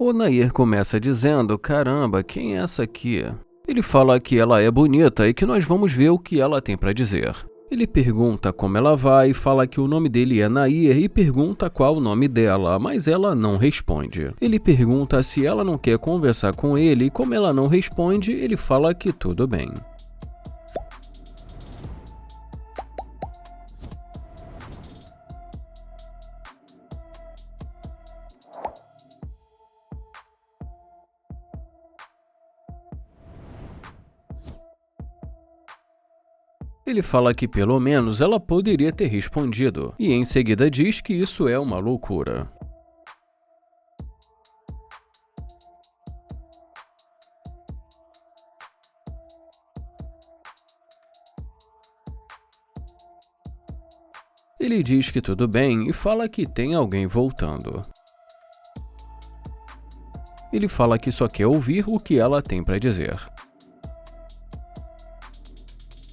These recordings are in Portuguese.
O Nair começa dizendo: caramba, quem é essa aqui? Ele fala que ela é bonita e que nós vamos ver o que ela tem para dizer. Ele pergunta como ela vai, fala que o nome dele é Nair e pergunta qual o nome dela, mas ela não responde. Ele pergunta se ela não quer conversar com ele e como ela não responde, ele fala que tudo bem. Ele fala que pelo menos ela poderia ter respondido, e em seguida diz que isso é uma loucura. Ele diz que tudo bem e fala que tem alguém voltando. Ele fala que só quer ouvir o que ela tem para dizer.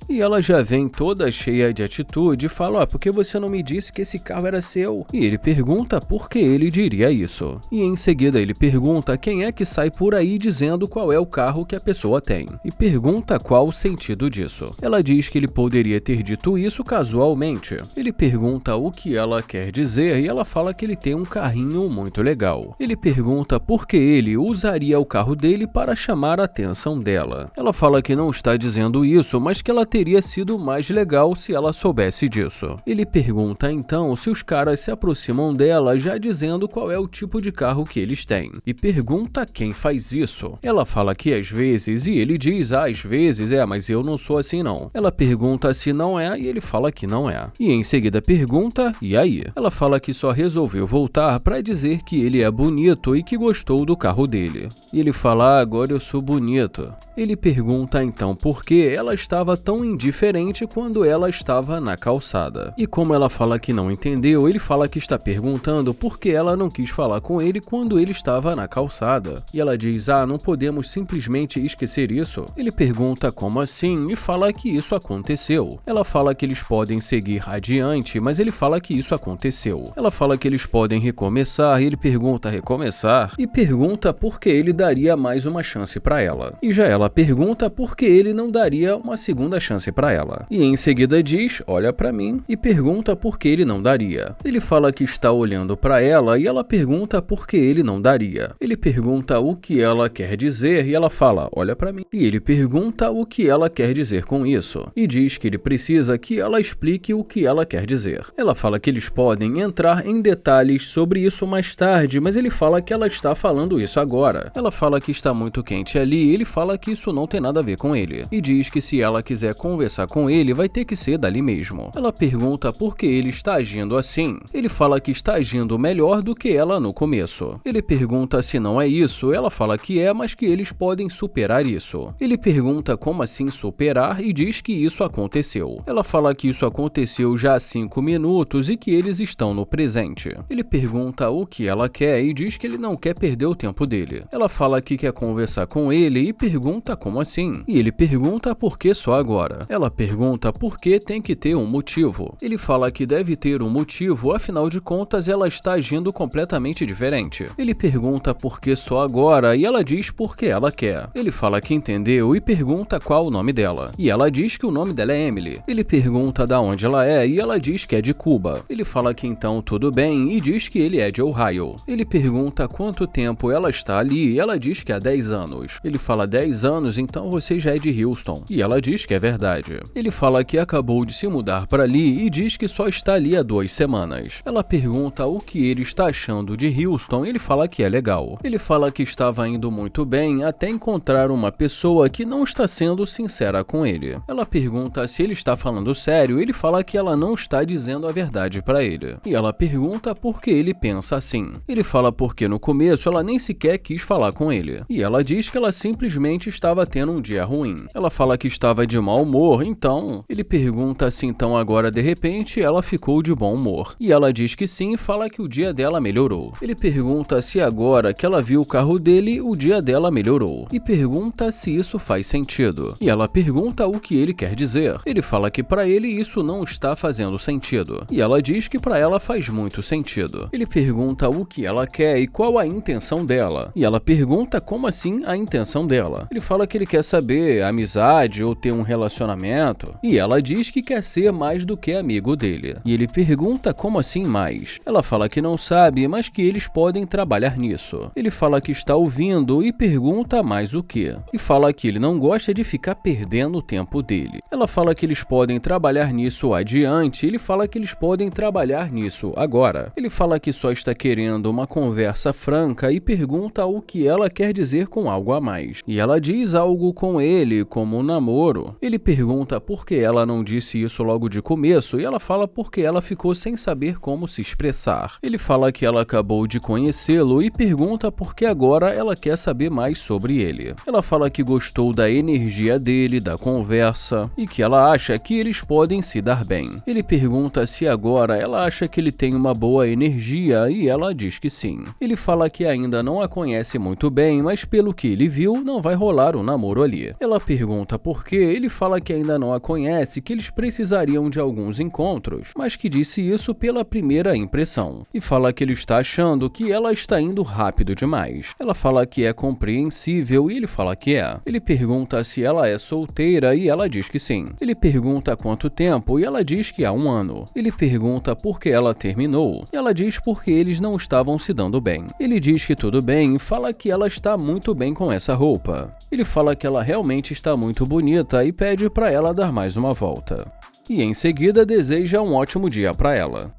E ela já vem toda cheia de atitude e fala: por que você não me disse que esse carro era seu? E ele pergunta por que ele diria isso. E em seguida ele pergunta quem é que sai por aí dizendo qual é o carro que a pessoa tem. E pergunta qual o sentido disso. Ela diz que ele poderia ter dito isso casualmente. Ele pergunta o que ela quer dizer e ela fala que ele tem um carrinho muito legal. Ele pergunta por que ele usaria o carro dele para chamar a atenção dela. Ela fala que não está dizendo isso, mas que ela teria sido mais legal se ela soubesse disso. Ele pergunta então se os caras se aproximam dela já dizendo qual é o tipo de carro que eles têm. E pergunta quem faz isso. Ela fala que às vezes, e ele diz: às vezes, mas eu não sou assim não. Ela pergunta se não é e ele fala que não é. E em seguida pergunta: e aí? Ela fala que só resolveu voltar para dizer que ele é bonito e que gostou do carro dele. E ele fala: agora eu sou bonito. Ele pergunta então por que ela estava tão indiferente quando ela estava na calçada. E como ela fala que não entendeu, ele fala que está perguntando por que ela não quis falar com ele quando ele estava na calçada. E ela diz: não podemos simplesmente esquecer isso. Ele pergunta como assim e fala que isso aconteceu. Ela fala que eles podem seguir adiante, mas ele fala que isso aconteceu. Ela fala que eles podem recomeçar e ele pergunta: recomeçar? E pergunta por que ele daria mais uma chance para ela. E já ela pergunta por que ele não daria uma segunda chance para ela. E em seguida diz: olha para mim, e pergunta por que ele não daria. Ele fala que está olhando para ela e ela pergunta por que ele não daria. Ele pergunta o que ela quer dizer e ela fala: olha para mim. E ele pergunta o que ela quer dizer com isso. E diz que ele precisa que ela explique o que ela quer dizer. Ela fala que eles podem entrar em detalhes sobre isso mais tarde, mas ele fala que ela está falando isso agora. Ela fala que está muito quente ali e ele fala que isso não tem nada a ver com ele. E diz que se ela quiser conversar com ele, vai ter que ser dali mesmo. Ela pergunta por que ele está agindo assim. Ele fala que está agindo melhor do que ela no começo. Ele pergunta se não é isso, ela fala que é, mas que eles podem superar isso. Ele pergunta como assim superar e diz que isso aconteceu. Ela fala que isso aconteceu já há 5 minutos e que eles estão no presente. Ele pergunta o que ela quer e diz que ele não quer perder o tempo dele. Ela fala que quer conversar com ele e pergunta como assim. E ele pergunta por que só agora. Ela pergunta por que tem que ter um motivo. Ele fala que deve ter um motivo, afinal de contas ela está agindo completamente diferente. Ele pergunta por que só agora e ela diz por que ela quer. Ele fala que entendeu e pergunta qual o nome dela. E ela diz que o nome dela é Emily. Ele pergunta da onde ela é e ela diz que é de Cuba. Ele fala que então tudo bem e diz que ele é de Ohio. Ele pergunta quanto tempo ela está ali e ela diz que há 10 anos. Ele fala: 10 anos, então você já é de Houston. E ela diz que é verdade. Ele fala que acabou de se mudar para ali e diz que só está ali há 2 semanas. Ela pergunta o que ele está achando de Houston e ele fala que é legal. Ele fala que estava indo muito bem até encontrar uma pessoa que não está sendo sincera com ele. Ela pergunta se ele está falando sério e ele fala que ela não está dizendo a verdade para ele. E ela pergunta por que ele pensa assim. Ele fala porque no começo ela nem sequer quis falar com ele. E ela diz que ela simplesmente estava tendo um dia ruim. Ela fala que estava de mau humor, então ele pergunta se então agora de repente ela ficou de bom humor. E ela diz que sim e fala que o dia dela melhorou. Ele pergunta se agora que ela viu o carro dele, o dia dela melhorou. E pergunta se isso faz sentido. E ela pergunta o que ele quer dizer. Ele fala que para ele isso não está fazendo sentido. E ela diz que para ela faz muito sentido. Ele pergunta o que ela quer e qual a intenção dela. E ela pergunta como assim a intenção dela. Ele fala que ele quer saber amizade ou ter um relacionamento. E ela diz que quer ser mais do que amigo dele. E ele pergunta como assim mais. Ela fala que não sabe, mas que eles podem trabalhar nisso. Ele fala que está ouvindo e pergunta mais o que. E fala que ele não gosta de ficar perdendo o tempo dele. Ela fala que eles podem trabalhar nisso adiante. Ele fala que eles podem trabalhar nisso agora. Ele fala que só está querendo uma conversa franca e pergunta o que ela quer dizer com algo a mais. E ela diz algo com ele, como um namoro. Ele pergunta por que ela não disse isso logo de começo e ela fala porque ela ficou sem saber como se expressar. Ele fala que ela acabou de conhecê-lo e pergunta por que agora ela quer saber mais sobre ele. Ela fala que gostou da energia dele, da conversa e que ela acha que eles podem se dar bem. Ele pergunta se agora ela acha que ele tem uma boa energia e ela diz que sim. Ele fala que ainda não a conhece muito bem, mas pelo que ele viu, não vai rolar um namoro ali. Ela pergunta por quê, ele fala que ainda não a conhece, que eles precisariam de alguns encontros, mas que disse isso pela primeira impressão. E fala que ele está achando que ela está indo rápido demais. Ela fala que é compreensível e ele fala que é. Ele pergunta se ela é solteira e ela diz que sim. Ele pergunta há quanto tempo e ela diz que há 1 ano. Ele pergunta por que ela terminou e ela diz porque eles não estavam se dando bem. Ele diz que tudo bem e fala que ela está muito bem com essa roupa. Ele fala que ela realmente está muito bonita e pede para ela dar mais uma volta. E em seguida deseja um ótimo dia para ela.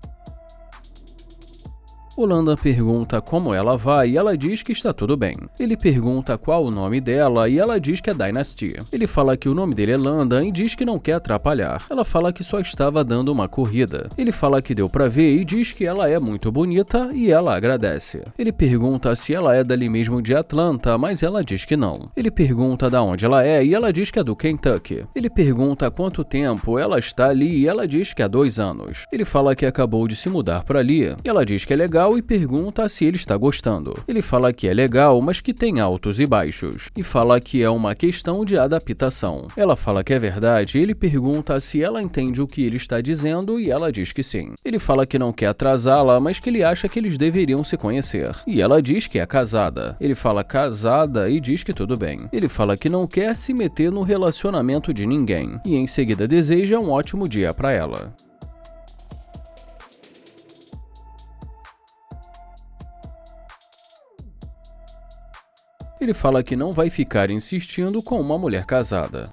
Holanda pergunta como ela vai e ela diz que está tudo bem. Ele pergunta qual o nome dela e ela diz que é Dynasty. Ele fala que o nome dele é Landa e diz que não quer atrapalhar. Ela fala que só estava dando uma corrida. Ele fala que deu pra ver e diz que ela é muito bonita e ela agradece. Ele pergunta se ela é dali mesmo de Atlanta, mas ela diz que não. Ele pergunta de onde ela é e ela diz que é do Kentucky. Ele pergunta há quanto tempo ela está ali e ela diz que há 2 anos. Ele fala que acabou de se mudar para ali. E ela diz que é legal e pergunta se ele está gostando. Ele fala que é legal, mas que tem altos e baixos. E fala que é uma questão de adaptação. Ela fala que é verdade e ele pergunta se ela entende o que ele está dizendo e ela diz que sim. Ele fala que não quer atrasá-la, mas que ele acha que eles deveriam se conhecer. E ela diz que é casada. Ele fala casada e diz que tudo bem. Ele fala que não quer se meter no relacionamento de ninguém. E em seguida deseja um ótimo dia para ela. Ele fala que não vai ficar insistindo com uma mulher casada.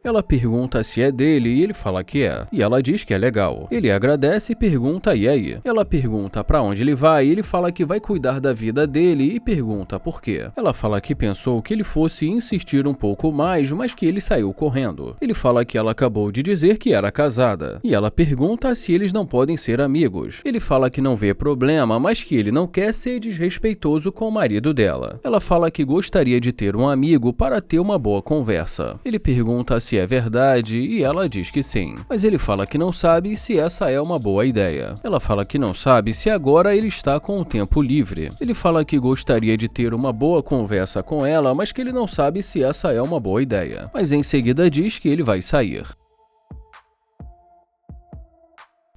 Ela pergunta se é dele e ele fala que é. E ela diz que é legal. Ele agradece e pergunta e aí. Ela pergunta pra onde ele vai e ele fala que vai cuidar da vida dele e pergunta por quê. Ela fala que pensou que ele fosse insistir um pouco mais, mas que ele saiu correndo. Ele fala que ela acabou de dizer que era casada. E ela pergunta se eles não podem ser amigos. Ele fala que não vê problema, mas que ele não quer ser desrespeitoso com o marido dela. Ela fala que gostaria de ter um amigo para ter uma boa conversa. Ele pergunta se é verdade e ela diz que sim, mas ele fala que não sabe se essa é uma boa ideia. Ela fala que não sabe se agora ele está com o tempo livre. Ele fala que gostaria de ter uma boa conversa com ela, mas que ele não sabe se essa é uma boa ideia. Mas em seguida diz que ele vai sair.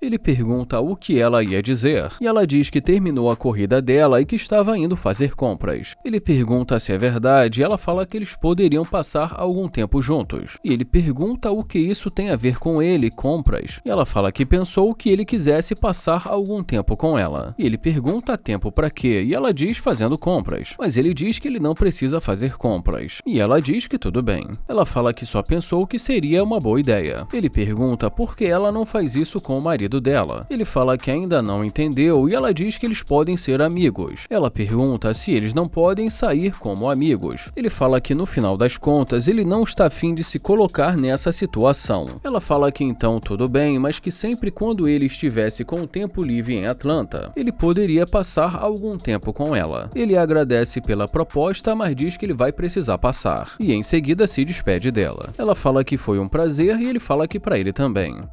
Ele pergunta o que ela ia dizer, e ela diz que terminou a corrida dela e que estava indo fazer compras. Ele pergunta se é verdade e ela fala que eles poderiam passar algum tempo juntos. E ele pergunta o que isso tem a ver com ele, compras. E ela fala que pensou que ele quisesse passar algum tempo com ela. E ele pergunta tempo pra quê, e ela diz fazendo compras. Mas ele diz que ele não precisa fazer compras. E ela diz que tudo bem. Ela fala que só pensou que seria uma boa ideia. Ele pergunta por que ela não faz isso com o marido pedido dela. Ele fala que ainda não entendeu e ela diz que eles podem ser amigos. Ela pergunta se eles não podem sair como amigos. Ele fala que no final das contas ele não está afim de se colocar nessa situação. Ela fala que então tudo bem, mas que sempre quando ele estivesse com tempo livre em Atlanta, ele poderia passar algum tempo com ela. Ele agradece pela proposta, mas diz que ele vai precisar passar. E em seguida se despede dela. Ela fala que foi um prazer e ele fala que para ele também.